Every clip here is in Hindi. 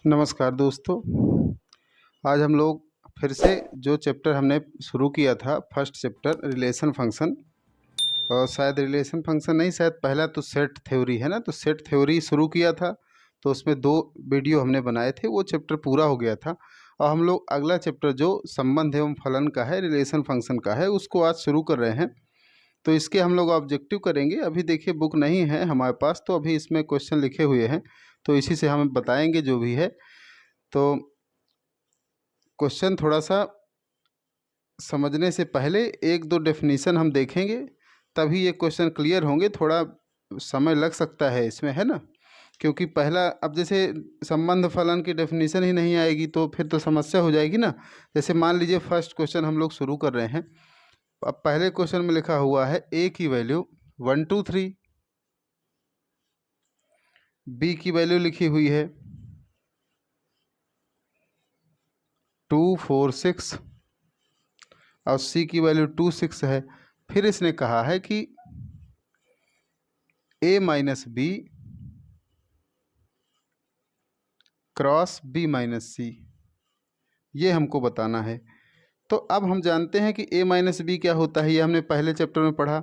नमस्कार दोस्तों। आज हम लोग फिर से जो चैप्टर हमने शुरू किया था, फर्स्ट चैप्टर रिलेशन फंक्शन, और शायद रिलेशन फंक्शन नहीं, शायद पहला तो सेट थ्योरी है ना, तो सेट थ्योरी शुरू किया था। तो उसमें 2 वीडियो हमने बनाए थे, वो चैप्टर पूरा हो गया था। और हम लोग अगला चैप्टर जो संबंध एवं फलन का है, रिलेशन फंक्शन का है, उसको आज शुरू कर रहे हैं। तो इसके हम लोग ऑब्जेक्टिव करेंगे। अभी देखिए बुक नहीं है हमारे पास, तो अभी इसमें क्वेश्चन लिखे हुए हैं, तो इसी से हम बताएंगे जो भी है। तो क्वेश्चन थोड़ा सा समझने से पहले 1-2 डेफिनीशन हम देखेंगे, तभी ये क्वेश्चन क्लियर होंगे। थोड़ा समय लग सकता है इसमें, है ना, क्योंकि पहला अब जैसे संबंध फलन की डेफिनीशन ही नहीं आएगी तो फिर तो समस्या हो जाएगी ना। जैसे मान लीजिए फर्स्ट क्वेश्चन हम लोग शुरू कर रहे हैं। अब पहले क्वेश्चन में लिखा हुआ है ए की वैल्यू 1 2 3, बी की वैल्यू लिखी हुई है 2 4 6, और सी की वैल्यू 2 6 है। फिर इसने कहा है कि a minus B cross B minus C, ये हमको बताना है। तो अब हम जानते हैं कि a माइनस बी क्या होता है, ये हमने पहले चैप्टर में पढ़ा।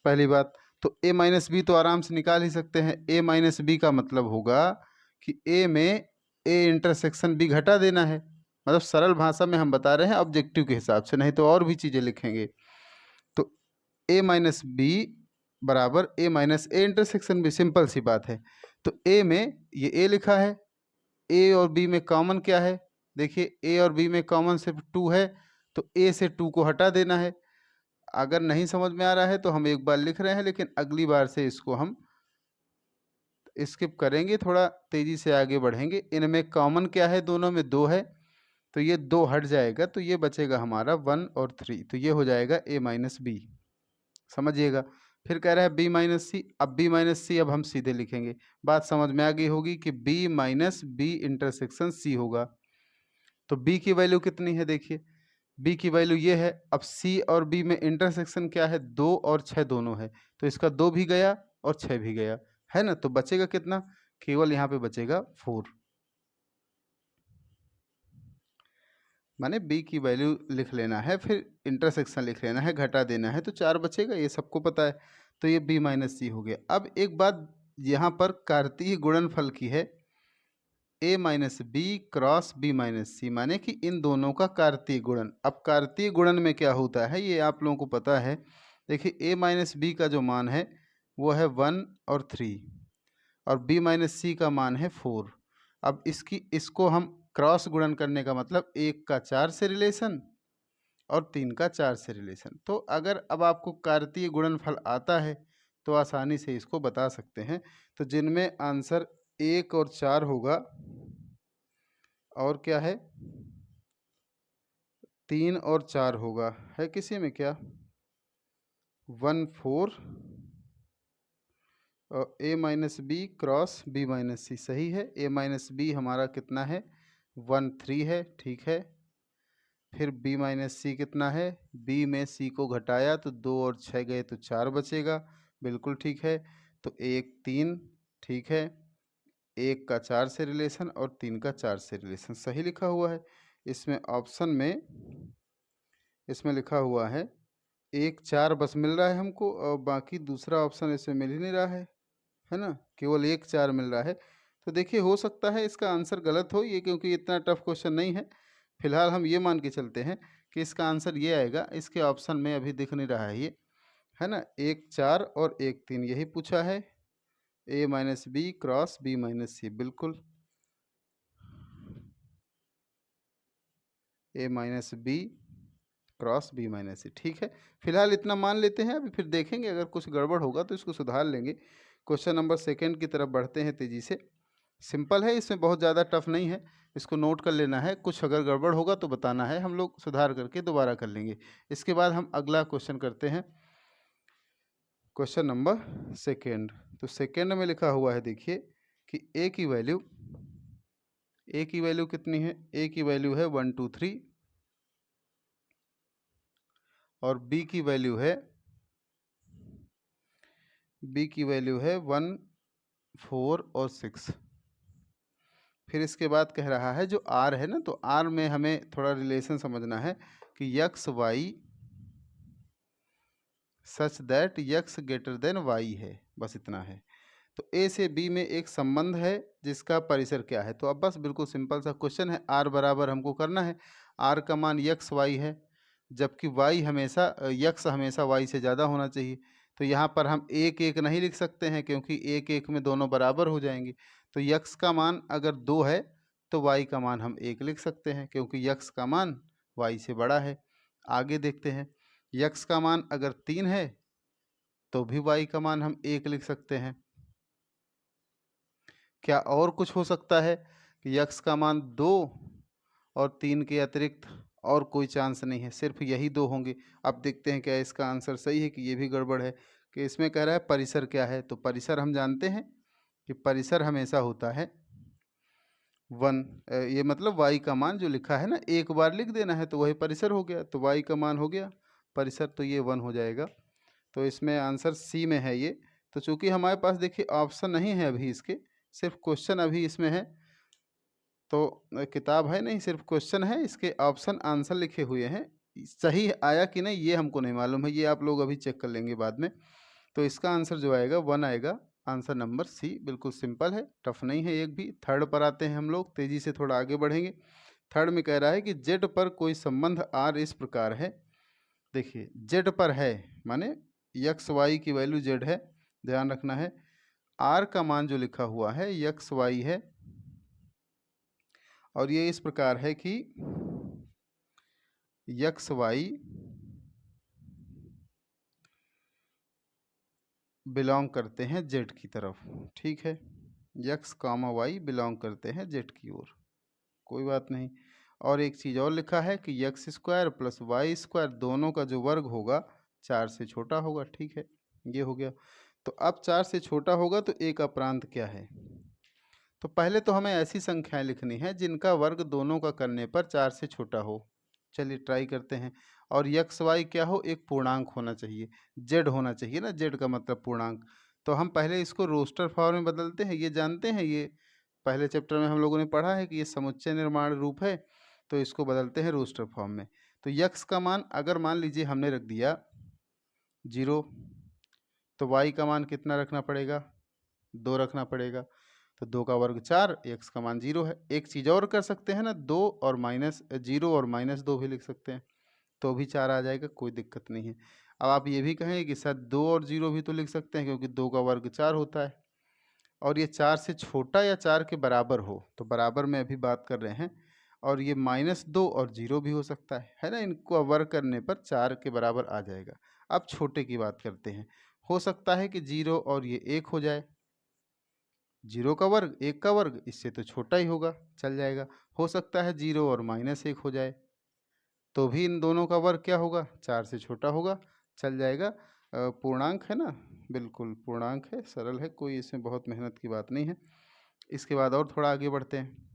पहली बात तो a माइनस बी तो आराम से निकाल ही सकते हैं। a माइनस बी का मतलब होगा कि a में a इंटरसेक्शन b घटा देना है। मतलब सरल भाषा में हम बता रहे हैं, ऑब्जेक्टिव के हिसाब से, नहीं तो और भी चीज़ें लिखेंगे। तो a माइनस बी बराबर a minus A intersection B, simple सी बात है। तो a में ये a लिखा है, a और b में कॉमन क्या है, देखिए a और b में कॉमन सिर्फ 2 है, तो a से 2 को हटा देना है। अगर नहीं समझ में आ रहा है तो हम एक बार लिख रहे हैं, लेकिन अगली बार से इसको हम स्किप करेंगे, थोड़ा तेज़ी से आगे बढ़ेंगे। इनमें कॉमन क्या है, दोनों में 2 है, तो ये 2 हट जाएगा, तो ये बचेगा हमारा 1 और 3, तो ये हो जाएगा a माइनस बी, समझिएगा। फिर कह रहा है b माइनस सी, अब b माइनस सी अब हम सीधे लिखेंगे। बात समझ में आ गई होगी कि b minus B intersection c होगा। तो b की वैल्यू कितनी है, देखिए b की वैल्यू ये है। अब c और b में इंटरसेक्शन क्या है, 2 और 6 दोनों है, तो इसका 2 भी गया और 6 भी गया, है ना। तो बचेगा कितना, केवल यहाँ पे बचेगा 4, माने b की वैल्यू लिख लेना है, फिर इंटरसेक्शन लिख लेना है, घटा देना है, तो 4 बचेगा, ये सबको पता है। तो ये b माइनस सी हो गया। अब एक बात यहाँ पर कार्तीय गुणनफल की है, a minus B cross B minus C, माने कि इन दोनों का कार्तीय गुणन। अब कार्तीय गुणन में क्या होता है ये आप लोगों को पता है। देखिए a माइनस बी का जो मान है वो है 1 और 3, और b माइनस सी का मान है 4। अब इसको हम क्रॉस गुणन करने का मतलब 1 का 4 से रिलेशन और 3 का 4 से रिलेशन। तो अगर अब आपको कार्तीय गुणनफल आता है तो आसानी से इसको बता सकते हैं। तो जिनमें आंसर 1 और 4 होगा, और क्या है 3 और 4 होगा, है किसी में क्या 1 4, और a minus B cross B minus C, सही है। a माइनस बी हमारा कितना है 1 3 है, ठीक है। फिर b माइनस सी कितना है, b में c को घटाया तो 2 और 6 गए तो 4 बचेगा, बिल्कुल ठीक है। तो 1 3, ठीक है। 1 का 4 से रिलेशन और 3 का 4 से रिलेशन, सही लिखा हुआ है। इसमें ऑप्शन में इसमें लिखा हुआ है 1 4 बस मिल रहा है हमको, और बाकी दूसरा ऑप्शन इसमें मिल ही नहीं रहा है ना, केवल 1 4 मिल रहा है। तो देखिए हो सकता है इसका आंसर गलत हो ये, क्योंकि इतना टफ क्वेश्चन नहीं है। फिलहाल हम ये मान के चलते हैं कि इसका आंसर ये आएगा। इसके ऑप्शन में अभी दिख नहीं रहा है ये, है ना, 1 4 और 1 3 यही पूछा है। a minus B cross B minus C, बिल्कुल a minus B cross B minus C, ठीक है। फिलहाल इतना मान लेते हैं, अभी फिर देखेंगे अगर कुछ गड़बड़ होगा तो इसको सुधार लेंगे। क्वेश्चन नंबर सेकंड की तरफ बढ़ते हैं तेज़ी से। सिंपल है, इसमें बहुत ज़्यादा टफ नहीं है, इसको नोट कर लेना है। कुछ अगर गड़बड़ होगा तो बताना है, हम लोग सुधार करके दोबारा कर लेंगे। इसके बाद हम अगला क्वेश्चन करते हैं, क्वेश्चन नंबर सेकेंड। तो सेकेंड में लिखा हुआ है, देखिए कि ए की वैल्यू कितनी है, ए की वैल्यू है 1 2 3, और बी की वैल्यू है 1 4 और 6। फिर इसके बाद कह रहा है जो आर है ना, तो आर में हमें थोड़ा रिलेशन समझना है कि X Y such that X greater than Y है, बस इतना है। तो ए से बी में एक संबंध है जिसका परिसर क्या है। तो अब बस बिल्कुल सिंपल सा क्वेश्चन है, आर बराबर हमको करना है, आर का मान यक्स वाई है, जबकि वाई हमेशा यक्स हमेशा वाई से ज़्यादा होना चाहिए। तो यहाँ पर हम एक एक नहीं लिख सकते हैं क्योंकि एक एक में दोनों बराबर हो जाएंगे। तो यक्स का मान अगर 2 है तो वाई का मान हम 1 लिख सकते हैं क्योंकि यक्स का मान वाई से बड़ा है। आगे देखते हैं, यक्स का मान अगर 3 है तो भी वाई का मान हम 1 लिख सकते हैं। क्या और कुछ हो सकता है कि यक्स का मान 2 और 3 के अतिरिक्त और कोई चांस नहीं है, सिर्फ यही 2 होंगे। अब देखते हैं क्या इसका आंसर सही है कि ये भी गड़बड़ है, कि इसमें कह रहा है परिसर क्या है। तो परिसर हम जानते हैं कि परिसर हमेशा होता है 1। ये मतलब वाई का मान जो लिखा है ना, एक बार लिख देना है तो वही परिसर हो गया, तो वाई का मान हो गया परिसर, तो ये 1 हो जाएगा। तो इसमें आंसर सी में है ये। तो चूंकि हमारे पास देखिए ऑप्शन नहीं है अभी इसके, सिर्फ क्वेश्चन अभी इसमें है, तो किताब है नहीं, सिर्फ क्वेश्चन है, इसके ऑप्शन आंसर लिखे हुए हैं। सही आया कि नहीं ये हमको नहीं मालूम है, ये आप लोग अभी चेक कर लेंगे बाद में। तो इसका आंसर जो आएगा 1 आएगा, आंसर नंबर सी। बिल्कुल सिंपल है, टफ नहीं है एक भी। थर्ड पर आते हैं हम लोग, तेज़ी से थोड़ा आगे बढ़ेंगे। थर्ड में कह रहा है कि जेड पर कोई संबंध आर इस प्रकार है। देखिए जेड पर है माने यक्स वाई की वैल्यू जेड है, ध्यान रखना है। आर का मान जो लिखा हुआ है यक्स वाई है, और ये इस प्रकार है कि यक्स वाई बिलोंग करते हैं जेड की तरफ, ठीक है। यक्स कामा वाई बिलोंग करते हैं जेड की ओर, कोई बात नहीं। और एक चीज़ और लिखा है कि X square plus Y square दोनों का जो वर्ग होगा 4 से छोटा होगा, ठीक है, ये हो गया। तो अब 4 से छोटा होगा तो ए का प्रांत क्या है। तो पहले तो हमें ऐसी संख्याएं लिखनी है जिनका वर्ग दोनों का करने पर 4 से छोटा हो। चलिए ट्राई करते हैं। और यक्स वाई क्या हो, एक पूर्णांक होना चाहिए, जेड होना चाहिए ना, जेड का मतलब पूर्णांक। तो हम पहले इसको रोस्टर फॉर्म में बदलते हैं, ये जानते हैं, ये पहले चैप्टर में हम लोगों ने पढ़ा है कि ये समुच्चय निर्माण रूप है, तो इसको बदलते हैं रोस्टर फॉर्म में। तो यक्स का मान अगर मान लीजिए हमने रख दिया 0, तो वाई का मान कितना रखना पड़ेगा, 2 रखना पड़ेगा। तो 2 का वर्ग 4, एक्स का मान 0 है। एक चीज़ और कर सकते हैं ना, 2 और माइनस 0 और -2 भी लिख सकते हैं, तो भी 4 आ जाएगा, कोई दिक्कत नहीं है। अब आप ये भी कहें कि सर 2 और 0 भी तो लिख सकते हैं क्योंकि 2 का वर्ग 4 होता है, और ये 4 से छोटा या 4 के बराबर हो, तो बराबर में अभी बात कर रहे हैं। और ये -2 और 0 भी हो सकता है ना, इनको वर्ग करने पर 4 के बराबर आ जाएगा। अब छोटे की बात करते हैं, हो सकता है कि 0 और ये 1 हो जाए, 0 का वर्ग 1 का वर्ग इससे तो छोटा ही होगा, चल जाएगा। हो सकता है 0 और -1 हो जाए, तो भी इन दोनों का वर्ग क्या होगा, 4 से छोटा होगा, चल जाएगा। पूर्णांक है ना, बिल्कुल पूर्णांक है, सरल है, कोई इसमें बहुत मेहनत की बात नहीं है। इसके बाद और थोड़ा आगे बढ़ते हैं।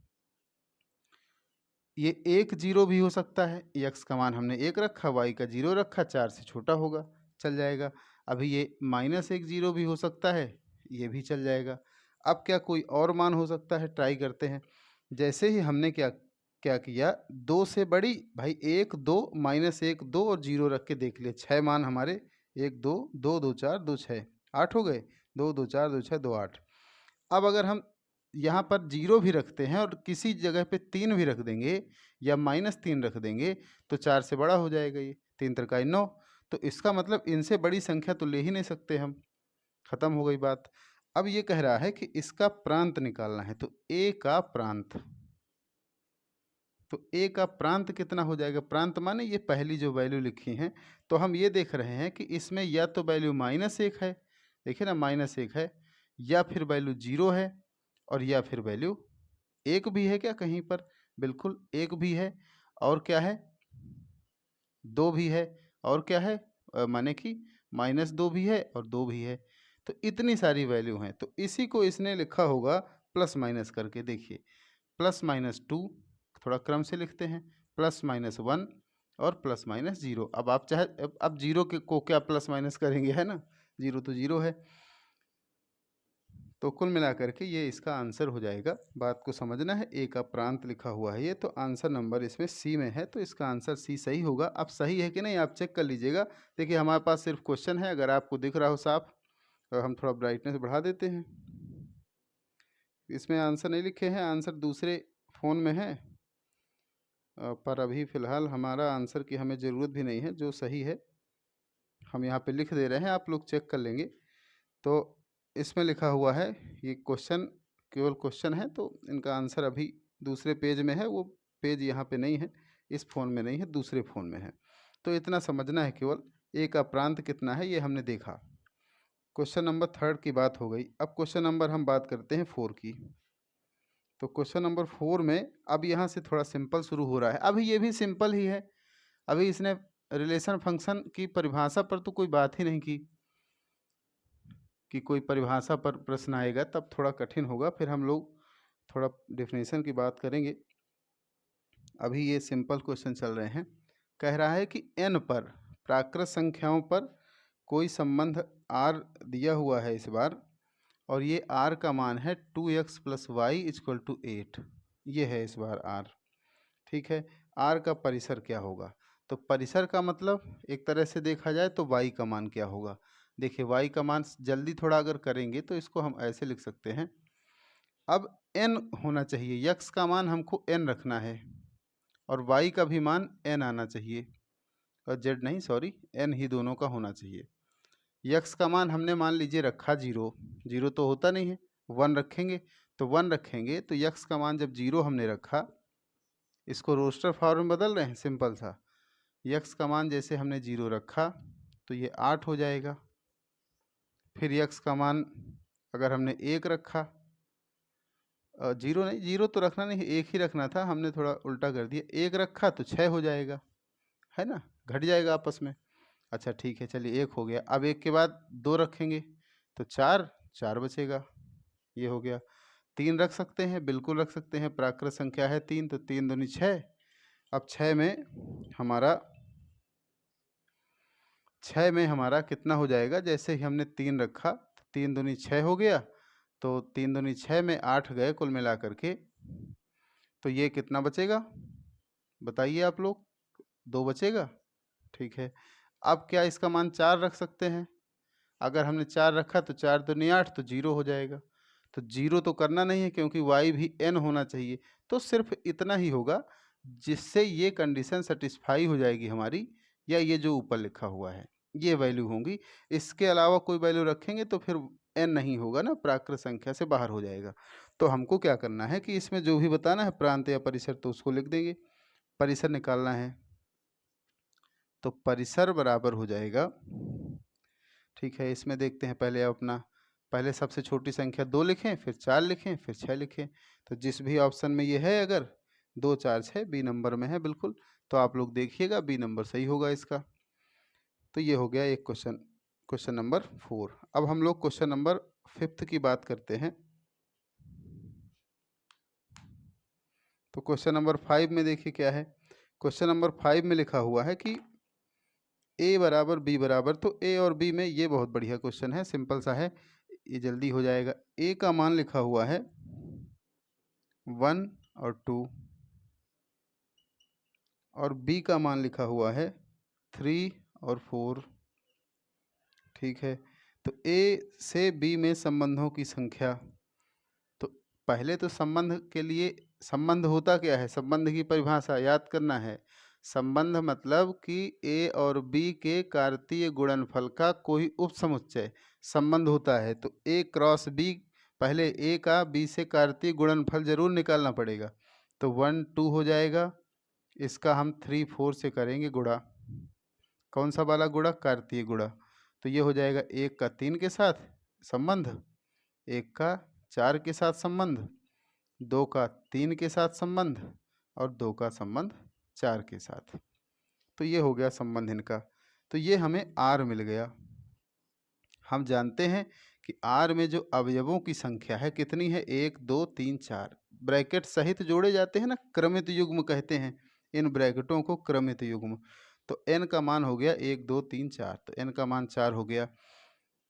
ये 1 0 भी हो सकता है, यक्स का मान हमने 1 रखा, वाई का 0 रखा, 4 से छोटा होगा, चल जाएगा। अभी ये -1 0 भी हो सकता है, ये भी चल जाएगा। अब क्या कोई और मान हो सकता है, ट्राई करते हैं। जैसे ही हमने क्या क्या किया, 2 से बड़ी भाई 1 2 -1 2 और 0 रख के देख लिए, 6 मान हमारे, 1 2 2 2 4 2 6 8 हो गए, 2 2 4 2 6 2 8। अब अगर हम यहाँ पर 0 भी रखते हैं और किसी जगह पे 3 भी रख देंगे या -3 रख देंगे, तो 4 से बड़ा हो जाएगा ये, 3 त्रिकाई 9। तो इसका मतलब इनसे बड़ी संख्या तो ले ही नहीं सकते हम, खत्म हो गई बात। अब ये कह रहा है कि इसका प्रांत निकालना है, तो ए का प्रांत, तो ए का प्रांत कितना हो जाएगा, प्रांत माने ये पहली जो वैल्यू लिखी हैं, तो हम ये देख रहे हैं कि इसमें या तो वैल्यू -1 है, देखिए ना -1 है, या फिर वैल्यू 0 है, और या फिर वैल्यू 1 भी है क्या कहीं पर, बिल्कुल 1 भी है, और क्या है 2 भी है, और क्या है माने कि -2 भी है और 2 भी है। तो इतनी सारी वैल्यू हैं, तो इसी को इसने लिखा होगा प्लस माइनस करके। देखिए +-2, थोड़ा क्रम से लिखते हैं, +-1 और +-0। अब आप चाहे अब 0 के को क्या प्लस माइनस करेंगे, है ना, 0 तो 0 है। तो कुल मिलाकर के ये इसका आंसर हो जाएगा। बात को समझना है, ए का प्रांत लिखा हुआ है ये, तो आंसर नंबर इसमें सी में है, तो इसका आंसर सी सही होगा। अब सही है कि नहीं आप चेक कर लीजिएगा। देखिए हमारे पास सिर्फ क्वेश्चन है, अगर आपको दिख रहा हो साफ तो हम थोड़ा ब्राइटनेस बढ़ा देते हैं। इसमें आंसर नहीं लिखे हैं, आंसर दूसरे फ़ोन में है, पर अभी फ़िलहाल हमारा आंसर की हमें ज़रूरत भी नहीं है, जो सही है हम यहाँ पे लिख दे रहे हैं, आप लोग चेक कर लेंगे। तो इसमें लिखा हुआ है, ये क्वेश्चन केवल क्वेश्चन है, तो इनका आंसर अभी दूसरे पेज में है, वो पेज यहाँ पे नहीं है, इस फ़ोन में नहीं है, दूसरे फ़ोन में है। तो इतना समझना है केवल, ए का प्रांत कितना है ये हमने देखा। क्वेश्चन नंबर 3 की बात हो गई। अब क्वेश्चन नंबर हम बात करते हैं 4 की। तो क्वेश्चन नंबर 4 में अब यहाँ से थोड़ा सिंपल शुरू हो रहा है। अभी ये भी सिंपल ही है, अभी इसने रिलेशन फंक्शन की परिभाषा पर तो कोई बात ही नहीं की कि कोई परिभाषा पर प्रश्न आएगा तब थोड़ा कठिन होगा, फिर हम लोग थोड़ा डेफिनेशन की बात करेंगे। अभी ये सिंपल क्वेश्चन चल रहे हैं। कह रहा है कि n पर प्राकृत संख्याओं पर कोई संबंध r दिया हुआ है इस बार, और ये r का मान है 2x + y = 8। ये है इस बार r। ठीक है, r का परिसर क्या होगा? तो परिसर का मतलब एक तरह से देखा जाए तो y का मान क्या होगा। देखिए y का मान जल्दी थोड़ा अगर करेंगे तो इसको हम ऐसे लिख सकते हैं। अब n होना चाहिए, x का मान हमको n रखना है और y का भी मान n आना चाहिए, और z नहीं, सॉरी, n ही दोनों का होना चाहिए। यक्स का मान हमने मान लीजिए रखा 0, 0 तो होता नहीं है, 1 रखेंगे, तो 1 रखेंगे तो यक्स का मान जब 0 हमने रखा, इसको रोस्टर फॉर्म में बदल रहे हैं, सिंपल सा। यक्स का मान जैसे हमने 0 रखा तो ये 8 हो जाएगा। फिर यक्स का मान अगर हमने 1 रखा, 0 नहीं, 0 तो रखना नहीं, 1 ही रखना था, हमने थोड़ा उल्टा कर दिया, 1 रखा तो 6 हो जाएगा, है ना, घट जाएगा आपस में। अच्छा ठीक है, चलिए 1 हो गया। अब 1 के बाद 2 रखेंगे तो 4, 4 बचेगा, ये हो गया। 3 रख सकते हैं, बिल्कुल रख सकते हैं, प्राकृत संख्या है 3, तो 3 दूनी 6। अब 6 में हमारा कितना हो जाएगा? जैसे ही हमने 3 रखा तो 3 दूनी 6 हो गया, तो 3 दूनी 6 में 8 गए कुल मिला करके, तो ये कितना बचेगा बताइए आप लोग? 2 बचेगा। ठीक है, अब क्या इसका मान 4 रख सकते हैं? अगर हमने 4 रखा तो 4 दूनी 8, तो 0 हो जाएगा। तो 0 तो करना नहीं है क्योंकि y भी n होना चाहिए, तो सिर्फ इतना ही होगा जिससे ये कंडीशन सेटिस्फाई हो जाएगी हमारी, या ये जो ऊपर लिखा हुआ है ये वैल्यू होंगी। इसके अलावा कोई वैल्यू रखेंगे तो फिर n नहीं होगा ना, प्राकृत संख्या से बाहर हो जाएगा। तो हमको क्या करना है कि इसमें जो भी बताना है प्रांत या परिसर, तो उसको लिख देंगे। परिसर निकालना है तो परिसर बराबर हो जाएगा, ठीक है, इसमें देखते हैं पहले अपना, पहले सबसे छोटी संख्या 2 लिखें, फिर 4 लिखें, फिर 6 लिखें। तो जिस भी ऑप्शन में ये है, अगर 2 4 6 बी नंबर में है बिल्कुल, तो आप लोग देखिएगा बी नंबर सही होगा इसका। तो ये हो गया एक क्वेश्चन, क्वेश्चन नंबर 4। अब हम लोग क्वेश्चन नंबर 5 की बात करते हैं। तो क्वेश्चन नंबर 5 में देखिए क्या है। क्वेश्चन नंबर 5 में लिखा हुआ है कि ए बराबर बी बराबर, तो ए और बी में ये बहुत बढ़िया क्वेश्चन है, सिंपल सा है, ये जल्दी हो जाएगा। ए का मान लिखा हुआ है 1 और 2, और बी का मान लिखा हुआ है 3 और 4। ठीक है, तो ए से बी में संबंधों की संख्या। तो पहले तो संबंध के लिए, संबंध होता क्या है, संबंध की परिभाषा याद करना है। संबंध मतलब कि ए और बी के कार्तीय गुणनफल का कोई उपसमुच्चय संबंध होता है। तो ए क्रॉस बी, पहले ए का बी से कार्तीय गुणनफल जरूर निकालना पड़ेगा। तो 1 2 हो जाएगा, इसका हम 3 4 से करेंगे गुणा। कौन सा वाला गुणा? कार्तीय गुणा। तो ये हो जाएगा 1 का 3 के साथ संबंध, 1 का 4 के साथ संबंध, 2 का 3 के साथ संबंध, और 2 का संबंध 4 के साथ। तो ये हो गया संबंध इनका। तो ये हमें R मिल गया। हम जानते हैं कि R में जो अवयवों की संख्या है कितनी है? 1 2 3 4, ब्रैकेट सहित जोड़े जाते हैं ना, क्रमित युग्म कहते हैं इन ब्रैकेटों को, क्रमित युग्म। तो n का मान हो गया 1 2 3 4, तो n का मान 4 हो गया।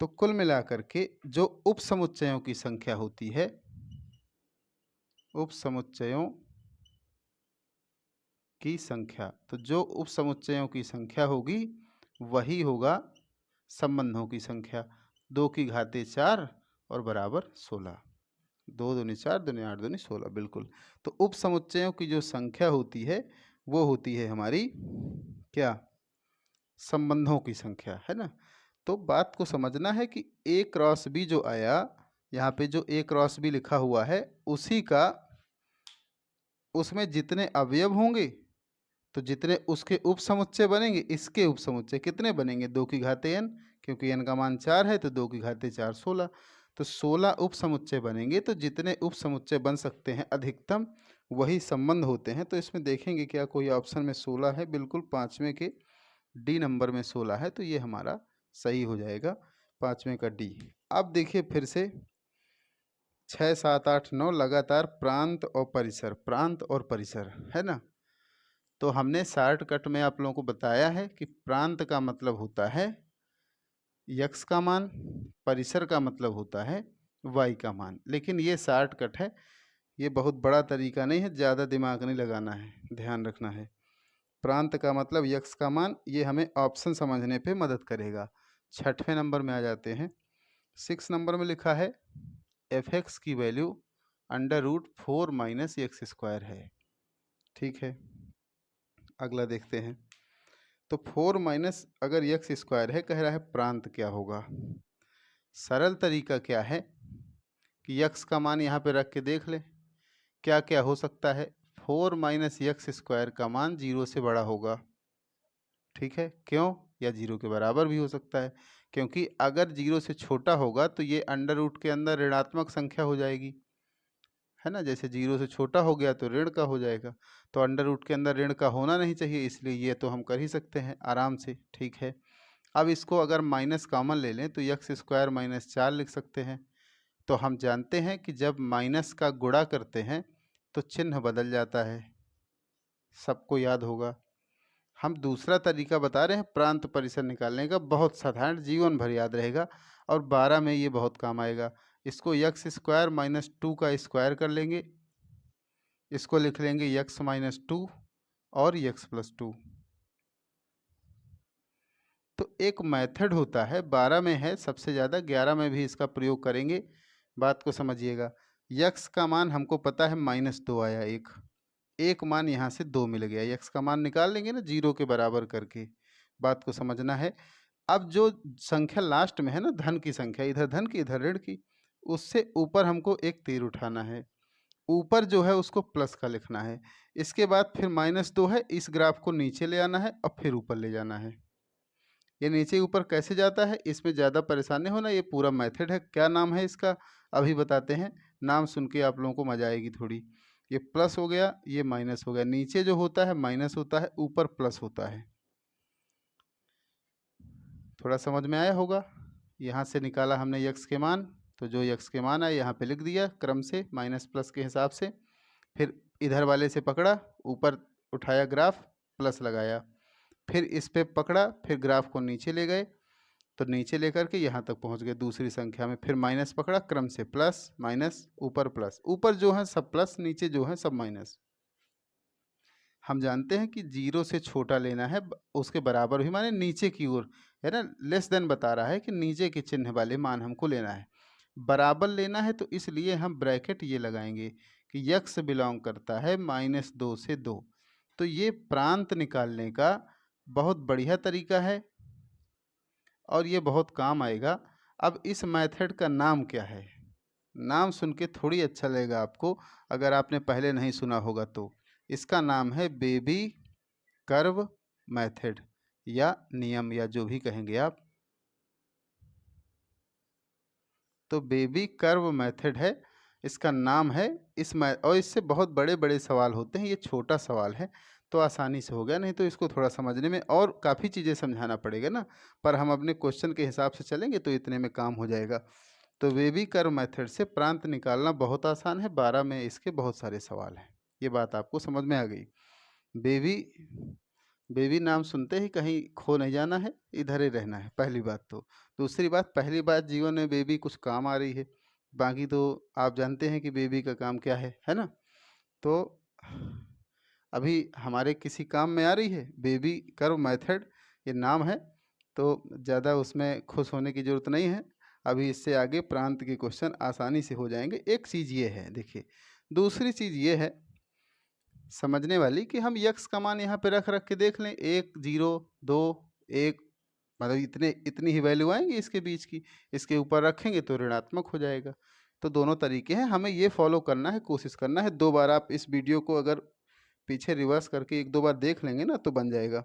तो कुल मिलाकर के जो उप समुच्चयों की संख्या होती है, उप समुच्चयों की संख्या, तो जो उप समुच्चयों की संख्या होगी वही होगा संबंधों की संख्या। 2 की घाते 4 और बराबर 16। 2 दूनी 4, दूनी 8, दूनी 16, बिल्कुल। तो उप समुच्चयों की जो संख्या होती है वो होती है हमारी क्या, संबंधों की संख्या, है ना। तो बात को समझना है कि ए क्रॉस बी जो आया, यहाँ पे जो ए क्रॉस बी लिखा हुआ है उसी का, उसमें जितने अवयव होंगे तो जितने उसके उप समुच्चय बनेंगे, इसके उप समुच्चय कितने बनेंगे, 2 की घाते n, क्योंकि n का मान 4 है तो 2 की घाते 4 16। तो 16 उप समुच्चय बनेंगे, तो जितने उप समुच्चय बन सकते हैं अधिकतम वही संबंध होते हैं। तो इसमें देखेंगे क्या कोई ऑप्शन में 16 है, बिल्कुल 5वें के डी नंबर में 16 है, तो ये हमारा सही हो जाएगा 5वें का डी। अब देखिए फिर से 6 7 8 9 लगातार प्रांत और परिसर, प्रांत और परिसर, है ना। तो हमने शॉर्टकट में आप लोगों को बताया है कि प्रांत का मतलब होता है यक्स का मान, परिसर का मतलब होता है वाई का मान। लेकिन ये शॉर्टकट है, ये बहुत बड़ा तरीका नहीं है, ज़्यादा दिमाग नहीं लगाना है, ध्यान रखना है। प्रांत का मतलब यक्स का मान, ये हमें ऑप्शन समझने पे मदद करेगा। 6वें नंबर में आ जाते हैं। 6 नंबर में लिखा है एफ एक्स की वैल्यू √4 माइनस एक्स स्क्वायर है। ठीक है, अगला देखते हैं। तो 4 माइनस अगर एक्स स्क्वायर है, कह रहा है प्रांत क्या होगा। सरल तरीका क्या है कि यक्स का मान यहाँ पे रख के देख ले क्या क्या हो सकता है। 4 माइनस एक्स स्क्वायर का मान 0 से बड़ा होगा, ठीक है, क्यों, या 0 के बराबर भी हो सकता है, क्योंकि अगर 0 से छोटा होगा तो ये अंडर रूट के अंदर ऋणात्मक संख्या हो जाएगी, है ना। जैसे 0 से छोटा हो गया तो ऋण का हो जाएगा, तो अंडर रूट के अंदर ऋण का होना नहीं चाहिए, इसलिए ये तो हम कर ही सकते हैं आराम से, ठीक है। अब इसको अगर माइनस कॉमन ले लें तो एक्स स्क्वायर माइनस 4 लिख सकते हैं। तो हम जानते हैं कि जब माइनस का गुणा करते हैं तो चिन्ह बदल जाता है, सबको याद होगा। हम दूसरा तरीका बता रहे हैं प्रांत परिसर निकालने का, बहुत साधारण, जीवन भर याद रहेगा और 12 में ये बहुत काम आएगा। इसको एक्स स्क्वायर माइनस 2 का स्क्वायर कर लेंगे, इसको लिख लेंगे एक्स माइनस 2 और एक्स प्लस 2। तो एक मेथड होता है, 12 में है सबसे ज़्यादा, 11 में भी इसका प्रयोग करेंगे। बात को समझिएगा। यक्स का मान हमको पता है -2 आया, एक मान यहाँ से 2 मिल गया, यक्स का मान निकाल लेंगे ना 0 के बराबर करके। बात को समझना है। अब जो संख्या लास्ट में है ना, धन की संख्या, इधर धन की इधर ऋण की, उससे ऊपर हमको एक तीर उठाना है, ऊपर जो है उसको प्लस का लिखना है। इसके बाद फिर -2 है, इस ग्राफ को नीचे ले आना है और फिर ऊपर ले जाना है। ये नीचे ऊपर कैसे जाता है, इसमें ज़्यादा परेशानी होना, ये पूरा मेथड है। क्या नाम है इसका, अभी बताते हैं। नाम सुन के आप लोगों को मजा आएगी थोड़ी। ये प्लस हो गया, ये माइनस हो गया, नीचे जो होता है माइनस होता है, ऊपर प्लस होता है। थोड़ा समझ में आया होगा। यहाँ से निकाला हमने यक्स के मान, तो जो यक्स के मान आए यहाँ पे लिख दिया क्रम से माइनस प्लस के हिसाब से। फिर इधर वाले से पकड़ा, ऊपर उठाया ग्राफ, प्लस लगाया, फिर इस पे पकड़ा, फिर ग्राफ को नीचे ले गए, तो नीचे लेकर के यहाँ तक पहुँच गए दूसरी संख्या में, फिर माइनस पकड़ा, क्रम से प्लस माइनस ऊपर प्लस, ऊपर जो है सब प्लस, नीचे जो है सब माइनस। हम जानते हैं कि 0 से छोटा लेना है, उसके बराबर भी माने नीचे की ओर, है ना, लेस देन बता रहा है कि नीचे के चिन्ह वाले मान हमको लेना है। बराबर लेना है तो इसलिए हम ब्रैकेट ये लगाएंगे कि यक्स बिलोंग करता है -2 से 2। तो ये प्रांत निकालने का बहुत बढ़िया तरीका है और ये बहुत काम आएगा। अब इस मेथड का नाम क्या है, नाम सुन के थोड़ी अच्छा लगेगा आपको, अगर आपने पहले नहीं सुना होगा तो। इसका नाम है बेबी कर्व मेथड, या नियम, या जो भी कहेंगे आप। तो बेबी कर्व मेथड है, इसका नाम है। और इससे बहुत बड़े बड़े सवाल होते हैं, ये छोटा सवाल है तो आसानी से हो गया, नहीं तो इसको थोड़ा समझने में और काफ़ी चीज़ें समझाना पड़ेगा ना। पर हम अपने क्वेश्चन के हिसाब से चलेंगे तो इतने में काम हो जाएगा। तो बेबी कर्व मेथड से प्रांत निकालना बहुत आसान है, 12 में इसके बहुत सारे सवाल हैं। ये बात आपको समझ में आ गई। बेबी बेबी नाम सुनते ही कहीं खो नहीं जाना है, इधर ही रहना है, पहली बात तो। दूसरी बात, पहली बात जीवन में बेबी कुछ काम आ रही है, बाकी तो आप जानते हैं कि बेबी का काम क्या है ना? तो अभी हमारे किसी काम में आ रही है बेबी कर्व मेथड, ये नाम है, तो ज़्यादा उसमें खुश होने की ज़रूरत नहीं है। अभी इससे आगे प्रांत के क्वेश्चन आसानी से हो जाएंगे। एक चीज़ ये है, देखिए दूसरी चीज़ ये है समझने वाली कि हम यक्स का मान यहाँ पे रख रख के देख लें, 1 0 2 1, मतलब इतनी ही वैल्यू आएंगी इसके बीच की, इसके ऊपर रखेंगे तो ऋणात्मक हो जाएगा। तो दोनों तरीके हैं, हमें ये फॉलो करना है, कोशिश करना है। 2 बार आप इस वीडियो को अगर पीछे रिवर्स करके 1 2 बार देख लेंगे ना तो बन जाएगा।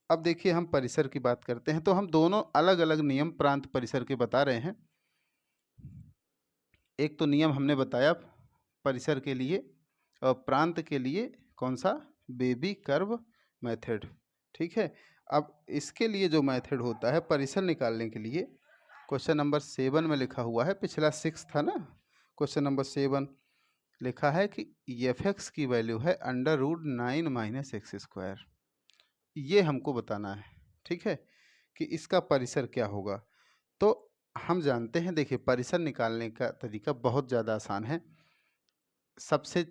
अब देखिए हम परिसर की बात करते हैं, तो हम दोनों अलग अलग नियम प्रांत परिसर के बता रहे हैं। एक तो नियम हमने बताया परिसर के लिए और प्रांत के लिए, कौन सा? बेबी कर्व मेथड, ठीक है। अब इसके लिए जो मेथड होता है परिसर निकालने के लिए, क्वेश्चन नंबर 7 में लिखा हुआ है, पिछला 6 था ना, क्वेश्चन नंबर 7 लिखा है कि एफ एक्स की वैल्यू है √9 - x²। ये हमको बताना है, ठीक है, कि इसका परिसर क्या होगा। तो हम जानते हैं, देखिए परिसर निकालने का तरीका बहुत ज़्यादा आसान है। सबसे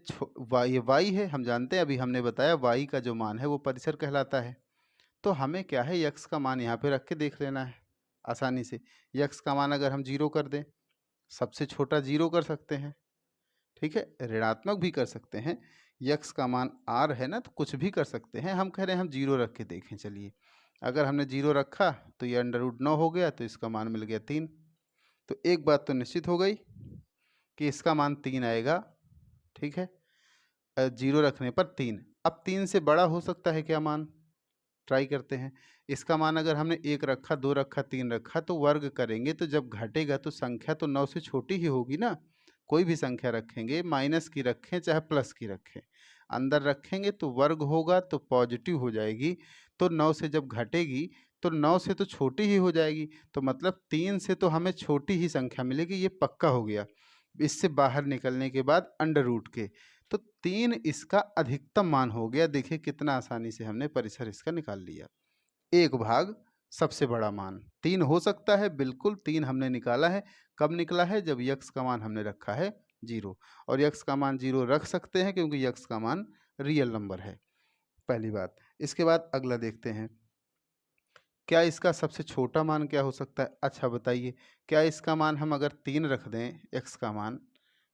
वाई है, हम जानते हैं, अभी हमने बताया वाई का जो मान है वो परिसर कहलाता है। तो हमें क्या है, यक्स का मान यहाँ पे रख के देख लेना है आसानी से। यक्स का मान अगर हम 0 कर दें, सबसे छोटा 0 कर सकते हैं, ठीक है, ऋणात्मक भी कर सकते हैं। यक्स का मान आर है ना, तो कुछ भी कर सकते हैं। हम कह रहे हैं हम 0 रख के देखें। चलिए, अगर हमने 0 रखा तो ये √9 हो गया, तो इसका मान मिल गया 3। तो एक बात तो निश्चित हो गई कि इसका मान 3 आएगा, ठीक है, 0 रखने पर 3। अब 3 से बड़ा हो सकता है क्या मान? ट्राई करते हैं। इसका मान अगर हमने 1 रखा, 2 रखा, 3 रखा, तो वर्ग करेंगे तो जब घटेगा तो संख्या तो 9 से छोटी ही होगी ना। कोई भी संख्या रखेंगे, माइनस की रखें चाहे प्लस की रखें, अंदर रखेंगे तो वर्ग होगा तो पॉजिटिव हो जाएगी। तो 9 से जब घटेगी तो 9 से तो छोटी ही हो जाएगी, तो मतलब 3 से तो हमें छोटी ही संख्या मिलेगी, ये पक्का हो गया। इससे बाहर निकलने के बाद अंडर रूट के, तो 3 इसका अधिकतम मान हो गया। देखिए कितना आसानी से हमने परिसर इसका निकाल लिया। 1 भाग सबसे बड़ा मान 3 हो सकता है, बिल्कुल 3 हमने निकाला है। कब निकला है? जब यक्स का मान हमने रखा है 0, और यक्स का मान 0 रख सकते हैं क्योंकि यक्स का मान रियल नंबर है, पहली बात। इसके बाद अगला देखते हैं, क्या इसका सबसे छोटा मान क्या हो सकता है? अच्छा बताइए, क्या इसका मान हम अगर 3 रख दें एक्स का मान,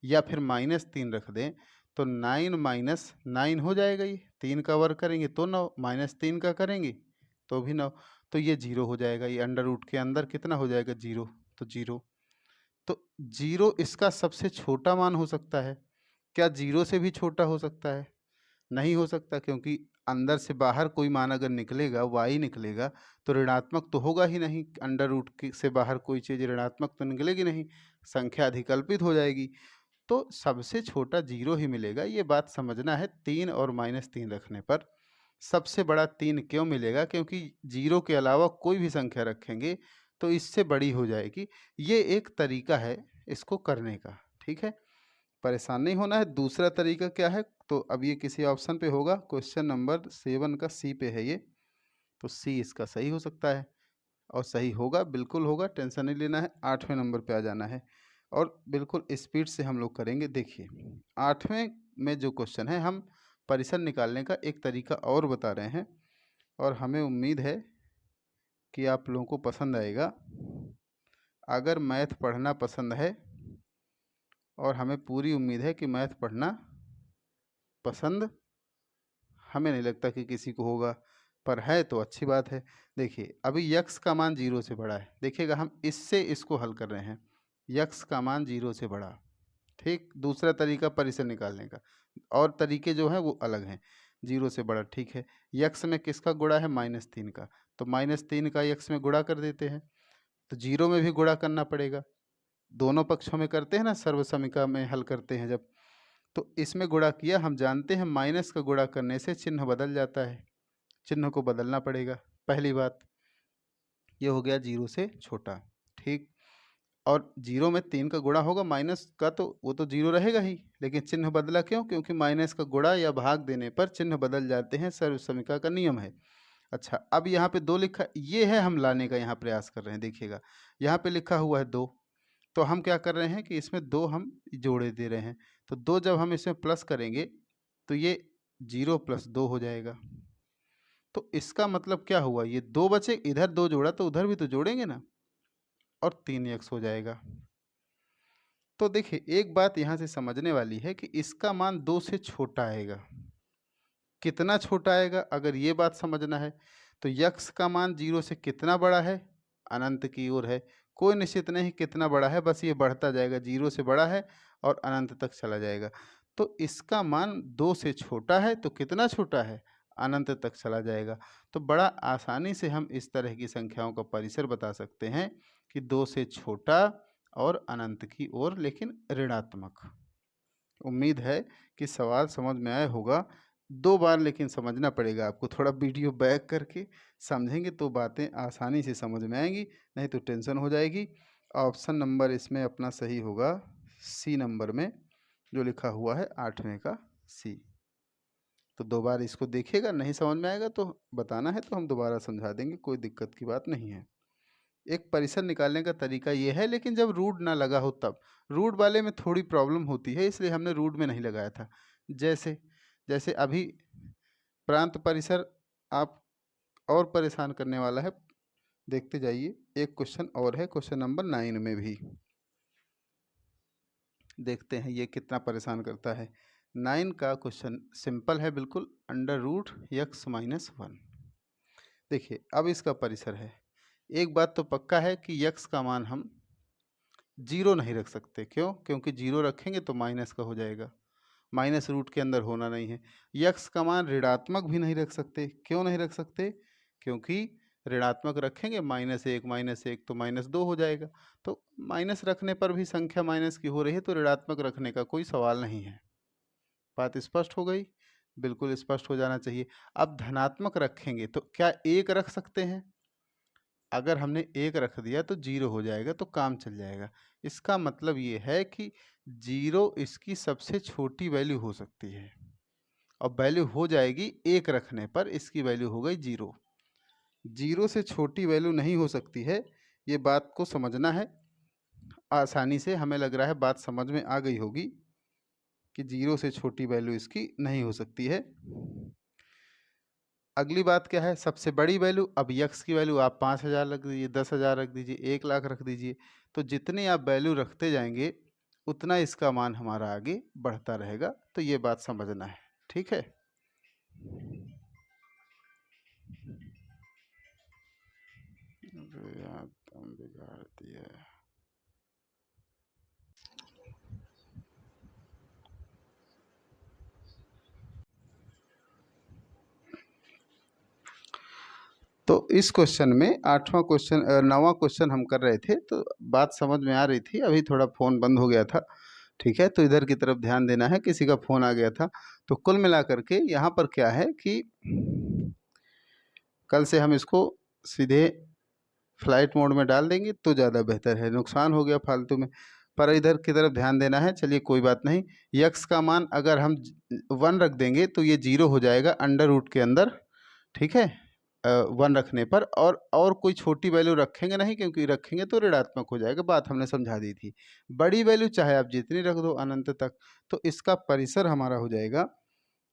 या फिर -3 रख दें, तो 9 - 9 हो जाएगा। ये 3 का वर्ग करेंगे तो 9, -3 का करेंगे तो भी 9, तो ये 0 हो जाएगा। ये अंडर रूट के अंदर कितना हो जाएगा? 0, तो 0। तो 0 इसका सबसे छोटा मान हो सकता है। क्या 0 से भी छोटा हो सकता है? नहीं हो सकता, क्योंकि अंदर से बाहर कोई मान अगर निकलेगा, वाई निकलेगा, तो ऋणात्मक तो होगा ही नहीं। अंडर रूट से बाहर कोई चीज़ ऋणात्मक तो निकलेगी नहीं, संख्या अधिकल्पित हो जाएगी। तो सबसे छोटा 0 ही मिलेगा, ये बात समझना है। 3 और -3 रखने पर सबसे बड़ा 3 क्यों मिलेगा? क्योंकि 0 के अलावा कोई भी संख्या रखेंगे तो इससे बड़ी हो जाएगी। ये एक तरीका है इसको करने का, ठीक है, परेशान नहीं होना है। दूसरा तरीका क्या है? तो अब ये किसी ऑप्शन पे होगा, क्वेश्चन नंबर 7 का सी पे है ये, तो सी इसका सही हो सकता है, और सही होगा, बिल्कुल होगा, टेंशन नहीं लेना है। 8वें नंबर पे आ जाना है और बिल्कुल स्पीड से हम लोग करेंगे। देखिए 8वें में जो क्वेश्चन है, हम परिसर निकालने का एक तरीका और बता रहे हैं, और हमें उम्मीद है कि आप लोगों को पसंद आएगा। अगर मैथ पढ़ना पसंद है, और हमें पूरी उम्मीद है कि मैथ पढ़ना पसंद, हमें नहीं लगता कि किसी को होगा, पर है तो अच्छी बात है। देखिए अभी यक्स का मान 0 से बड़ा है, देखिएगा हम इससे इसको हल कर रहे हैं। यक्स का मान 0 से बड़ा, ठीक। दूसरा तरीका परिसर निकालने का, और तरीके जो हैं वो अलग हैं। 0 से बड़ा, ठीक है। यक्स में किसका गुणा है? -3 का, तो -3 का यक्स में गुणा कर देते हैं। तो 0 में भी गुणा करना पड़ेगा, दोनों पक्षों में करते हैं ना, सर्वसमीका में हल करते हैं जब, तो इसमें गुणा किया। हम जानते हैं माइनस का गुणा करने से चिन्ह बदल जाता है, चिन्ह को बदलना पड़ेगा, पहली बात। ये हो गया 0 से छोटा, ठीक। और जीरो में 3 का गुणा होगा माइनस का, तो वो तो जीरो रहेगा ही, लेकिन चिन्ह बदला क्यों? क्योंकि माइनस का गुणा या भाग देने पर चिन्ह बदल जाते हैं, सर्वसमीका का नियम है। अच्छा, अब यहाँ पे 2 लिखा, ये है हम लाने का यहाँ प्रयास कर रहे हैं। देखिएगा यहाँ पे लिखा हुआ है 2, तो हम क्या कर रहे हैं कि इसमें 2 हम जोड़े दे रहे हैं। तो 2 जब हम इसमें प्लस करेंगे तो ये 0 + 2 हो जाएगा। तो इसका मतलब क्या हुआ, ये 2 बचे, इधर 2 जोड़ा तो उधर भी तो जोड़ेंगे ना, और 3x हो जाएगा। तो देखिए एक बात यहाँ से समझने वाली है कि इसका मान 2 से छोटा आएगा। कितना छोटा आएगा, अगर ये बात समझना है तो यक्स का मान 0 से कितना बड़ा है, अनंत की ओर है। कोई निश्चित नहीं कितना बड़ा है, बस ये बढ़ता जाएगा, 0 से बड़ा है और अनंत तक चला जाएगा। तो इसका मान 2 से छोटा है, तो कितना छोटा है, अनंत तक चला जाएगा। तो बड़ा आसानी से हम इस तरह की संख्याओं का परिसर बता सकते हैं कि 2 से छोटा और अनंत की ओर, लेकिन ऋणात्मक। उम्मीद है कि सवाल समझ में आया होगा। 2 बार लेकिन समझना पड़ेगा आपको, थोड़ा वीडियो बैक करके समझेंगे तो बातें आसानी से समझ में आएंगी, नहीं तो टेंशन हो जाएगी। ऑप्शन नंबर इसमें अपना सही होगा सी नंबर में, जो लिखा हुआ है 8वें का सी। तो 2 बार इसको देखिएगा, नहीं समझ में आएगा तो बताना है तो हम दोबारा समझा देंगे, कोई दिक्कत की बात नहीं है। एक परिसर निकालने का तरीका ये है, लेकिन जब रूट ना लगा हो तब। रूट वाले में थोड़ी प्रॉब्लम होती है, इसलिए हमने रूट में नहीं लगाया था। जैसे जैसे अभी प्रांत परिसर आप और परेशान करने वाला है, देखते जाइए। एक क्वेश्चन और है, क्वेश्चन नंबर 9 में भी देखते हैं ये कितना परेशान करता है। 9 का क्वेश्चन सिंपल है बिल्कुल, √x-1। देखिए अब इसका परिसर है। एक बात तो पक्का है कि यक्स का मान हम 0 नहीं रख सकते। क्यों? क्योंकि 0 रखेंगे तो माइनस का हो जाएगा, माइनस रूट के अंदर होना नहीं है। यक्स का मान ऋणात्मक भी नहीं रख सकते। क्यों नहीं रख सकते? क्योंकि ऋणात्मक रखेंगे -1 तो -2 हो जाएगा। तो माइनस रखने पर भी संख्या माइनस की हो रही है, तो ऋणात्मक रखने का कोई सवाल नहीं है। बात स्पष्ट हो गई? बिल्कुल स्पष्ट हो जाना चाहिए। अब धनात्मक रखेंगे तो क्या 1 रख सकते हैं? अगर हमने 1 रख दिया तो 0 हो जाएगा, तो काम चल जाएगा। इसका मतलब ये है कि 0 इसकी सबसे छोटी वैल्यू हो सकती है, और वैल्यू हो जाएगी 1 रखने पर, इसकी वैल्यू हो गई 0। 0 से छोटी वैल्यू नहीं हो सकती है, ये बात को समझना है आसानी से। हमें लग रहा है बात समझ में आ गई होगी कि 0 से छोटी वैल्यू इसकी नहीं हो सकती है। अगली बात क्या है, सबसे बड़ी वैल्यू। अब यक्स की वैल्यू आप 5000 रख दीजिए, 10,000 रख दीजिए, 1,00,000 रख दीजिए। तो जितनी आप वैल्यू रखते जाएंगे उतना इसका मान हमारा आगे बढ़ता रहेगा। तो ये बात समझना है, ठीक है। बिगाड़ दिया। तो इस क्वेश्चन में 8वां क्वेश्चन 9वां क्वेश्चन हम कर रहे थे, तो बात समझ में आ रही थी। अभी थोड़ा फ़ोन बंद हो गया था, ठीक है, तो इधर की तरफ ध्यान देना है, किसी का फ़ोन आ गया था। तो कुल मिलाकर के यहाँ पर क्या है कि कल से हम इसको सीधे फ्लाइट मोड में डाल देंगे तो ज़्यादा बेहतर है, नुकसान हो गया फालतू में। पर इधर की तरफ ध्यान देना है। चलिए कोई बात नहीं। यक्स का मान अगर हम 1 रख देंगे तो ये 0 हो जाएगा अंडर रूट के अंदर, ठीक है, 1 रखने पर। और कोई छोटी वैल्यू रखेंगे नहीं, क्योंकि रखेंगे तो ऋणात्मक हो जाएगा, बात हमने समझा दी थी। बड़ी वैल्यू चाहे आप जितनी रख दो अनंत तक। तो इसका परिसर हमारा हो जाएगा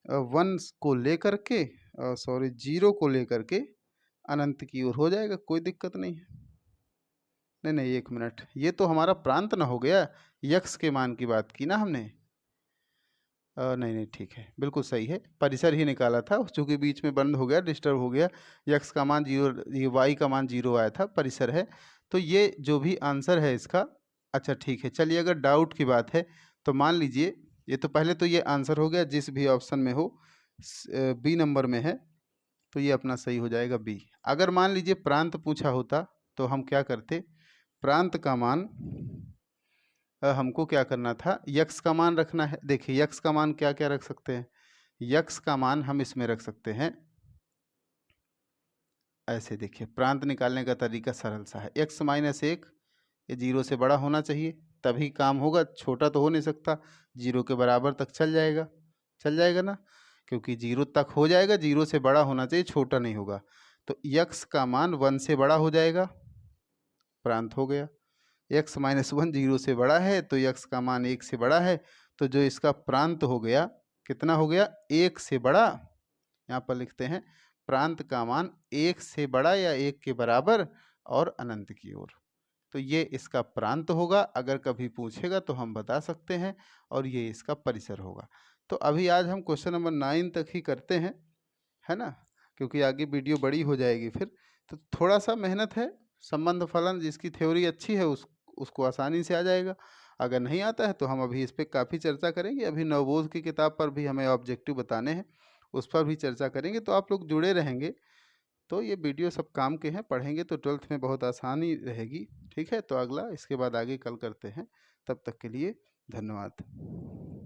1 को लेकर के, सॉरी 0 को लेकर के अनंत की ओर हो जाएगा, कोई दिक्कत नहीं है। नहीं नहीं, 1 मिनट, ये तो हमारा प्रांत ना हो गया, यक्स के मान की बात की ना हमने। नहीं नहीं, ठीक है, बिल्कुल सही है, परिसर ही निकाला था, चूंकि बीच में बंद हो गया, डिस्टर्ब हो गया। यक्स का मान 0, ये वाई का मान 0 आया था, परिसर है। तो ये जो भी आंसर है इसका। अच्छा ठीक है, चलिए अगर डाउट की बात है तो मान लीजिए, ये तो पहले तो ये आंसर हो गया जिस भी ऑप्शन में हो, बी नंबर में है, तो ये अपना सही हो जाएगा बी। अगर मान लीजिए प्रांत पूछा होता तो हम क्या करते, प्रांत का मान हमको क्या करना था, यक्स का मान रखना है। देखिए यक्स का मान क्या क्या रख सकते हैं, यक्स का मान हम इसमें रख सकते हैं ऐसे। देखिए प्रांत निकालने का तरीका सरल सा है, x-1 ये 0 से बड़ा होना चाहिए, तभी काम होगा, छोटा तो हो नहीं सकता। 0 के बराबर तक चल जाएगा ना, क्योंकि 0 तक हो जाएगा, 0 से बड़ा होना चाहिए, छोटा नहीं होगा। तो यक्स का मान 1 से बड़ा हो जाएगा, प्रांत हो गया। x माइनस 1 0 से बड़ा है तो यक्स का मान 1 से बड़ा है, तो जो इसका प्रांत हो गया कितना हो गया, 1 से बड़ा। यहाँ पर लिखते हैं प्रांत का मान 1 से बड़ा या 1 के बराबर और अनंत की ओर। तो ये इसका प्रांत होगा, अगर कभी पूछेगा तो हम बता सकते हैं, और ये इसका परिसर होगा। तो अभी आज हम क्वेश्चन नंबर 9 तक ही करते हैं, है ना, क्योंकि आगे वीडियो बड़ी हो जाएगी फिर। तो थोड़ा सा मेहनत है, संबंध फलन जिसकी थ्योरी अच्छी है उसको आसानी से आ जाएगा। अगर नहीं आता है तो हम अभी इस पर काफ़ी चर्चा करेंगे। अभी नवबोध की किताब पर भी हमें ऑब्जेक्टिव बताने हैं, उस पर भी चर्चा करेंगे। तो आप लोग जुड़े रहेंगे तो ये वीडियो सब काम के हैं, पढ़ेंगे तो 12th में बहुत आसानी रहेगी। ठीक है, तो अगला इसके बाद आगे कल करते हैं। तब तक के लिए धन्यवाद।